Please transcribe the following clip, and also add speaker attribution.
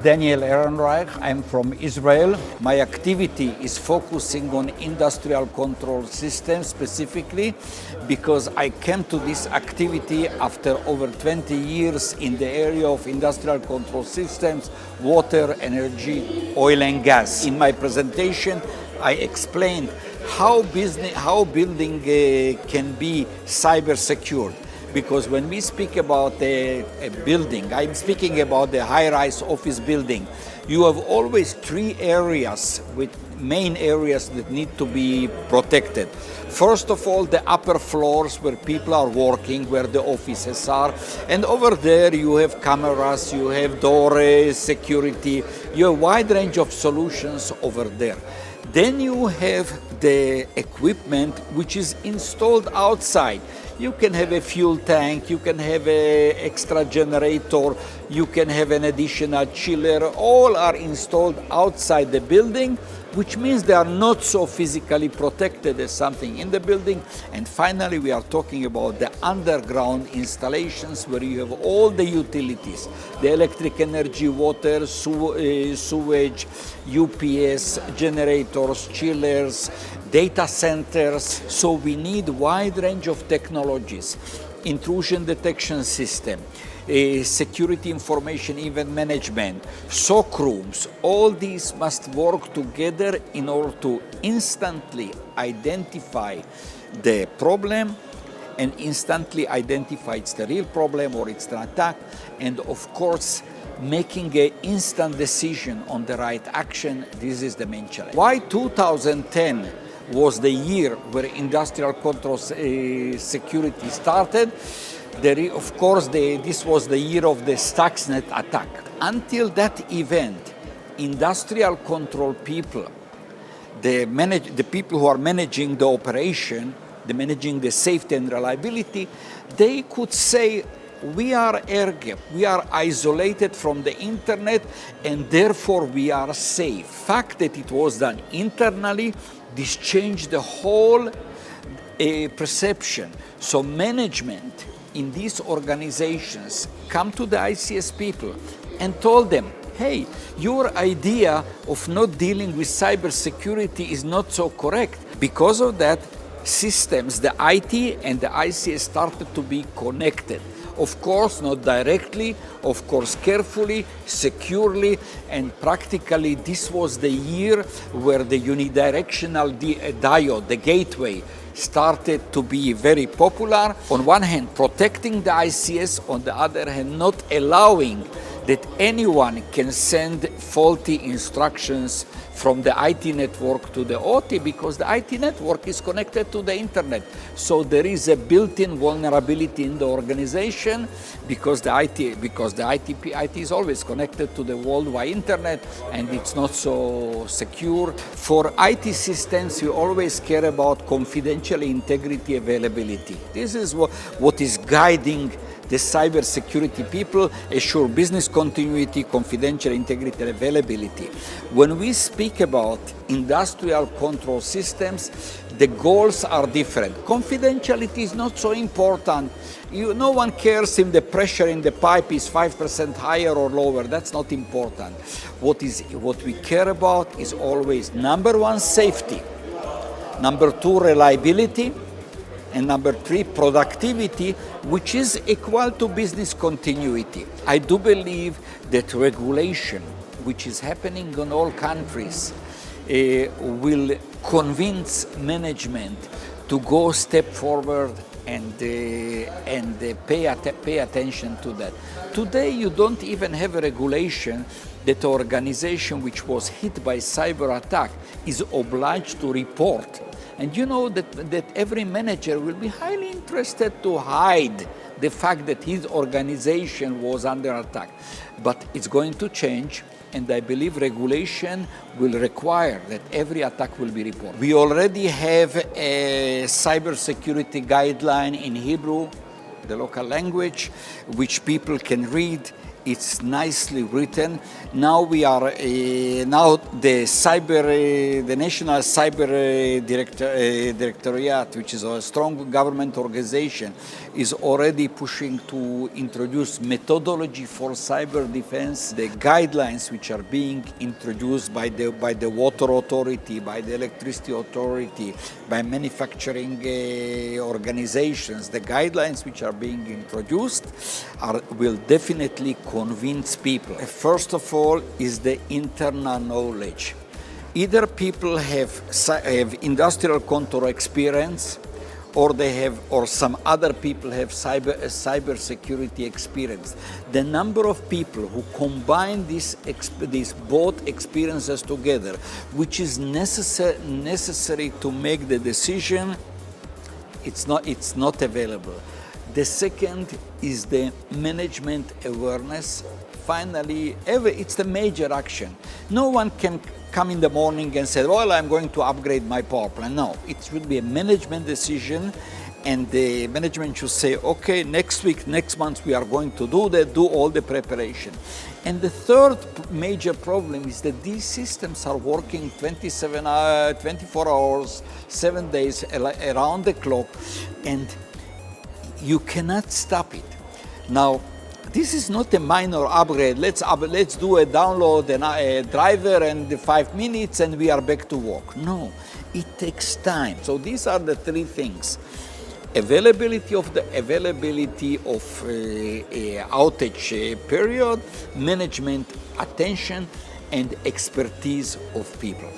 Speaker 1: Daniel Ehrenreich. I'm from Israel. My activity is focusing on industrial control systems specifically because I came to this activity after over 20 years in the area of industrial control systems, water, energy, oil and gas. In my presentation, I explained how building can be cyber secured. Because when we speak about a building, I'm speaking about the high-rise office building, you have always three areas with main areas that need to be protected. First of all, the upper floors where people are working, where the offices are. And over there you have cameras, you have door security, you have a wide range of solutions over there. Then you have the equipment which is installed outside. You can have a fuel tank, you can have an extra generator, you can have an additional chiller. All are installed outside the building, which means they are not so physically protected as something in the building. And finally, we are talking about the underground installations where you have all the utilities, the electric energy, water, sewage, UPS, generators, chillers, data centers. So we need a wide range of technologies, intrusion detection system, security information event management, SOC rooms. All these must work together in order to instantly identify the problem and instantly identify it's the real problem or it's the attack, and of course making an instant decision on the right action. This is the main challenge. Why 2010 was the year where industrial control security started? Of course, this was the year of the Stuxnet attack. Until that event, industrial control people, the people who are managing the operation, managing the safety and reliability, they could say, we are air-gapped, we are isolated from the internet, and therefore we are safe. The fact that it was done internally, this changed the whole perception. So management in these organizations come to the ICS people and told them, hey, your idea of not dealing with cybersecurity is not so correct. Because of that, systems, the IT and the ICS started to be connected. Of course, not directly, of course, carefully, securely, and practically this was the year where the unidirectional diode, the gateway, started to be very popular. On one hand, protecting the ICS, on the other hand, not allowing that anyone can send faulty instructions from the IT network to the OT, because the IT network is connected to the internet. So there is a built-in vulnerability in the organization because the IT is always connected to the worldwide internet and it's not so secure. For IT systems, we always care about confidential integrity, availability. This is what is guiding the cybersecurity people, assure business continuity, confidential integrity, and availability. When we speak about industrial control systems, the goals are different. Confidentiality is not so important. No one cares if the pressure in the pipe is 5% higher or lower. That's not important. What we care about is always, number one, safety. Number two, reliability. And number three, productivity, which is equal to business continuity. I do believe that regulation, which is happening in all countries, will convince management to go a step forward and pay attention to that. Today, you don't even have a regulation that an organization which was hit by cyber attack is obliged to report. And you know that every manager will be highly interested to hide the fact that his organization was under attack. But it's going to change, and I believe regulation will require that every attack will be reported. We already have a cybersecurity guideline in Hebrew, the local language, which people can read, It's nicely written. Now we are now the National Cyber Directorate, which is a strong government organization, is already pushing to introduce methodology for cyber defense. The guidelines which are being introduced by the water authority, by the electricity authority, by manufacturing organizations, the guidelines which are being introduced will definitely convince people. First of all is the internal knowledge. Either people have industrial control experience, or some other people have cyber security experience. The number of people who combine these both experiences together, which is necessary to make the decision, it's not available. The second is the management awareness. Finally, it's the major action. No one can come in the morning and say, well, I'm going to upgrade my power plant. No, it should be a management decision, and the management should say, okay, next week, next month, we are going to do that, do all the preparation. And the third major problem is that these systems are working 24 hours, 7 days, around the clock, and you cannot stop it. Now, this is not a minor upgrade. Let's do a download and a driver and 5 minutes and we are back to work. No, it takes time. So these are the three things: availability of outage period, management attention, and expertise of people.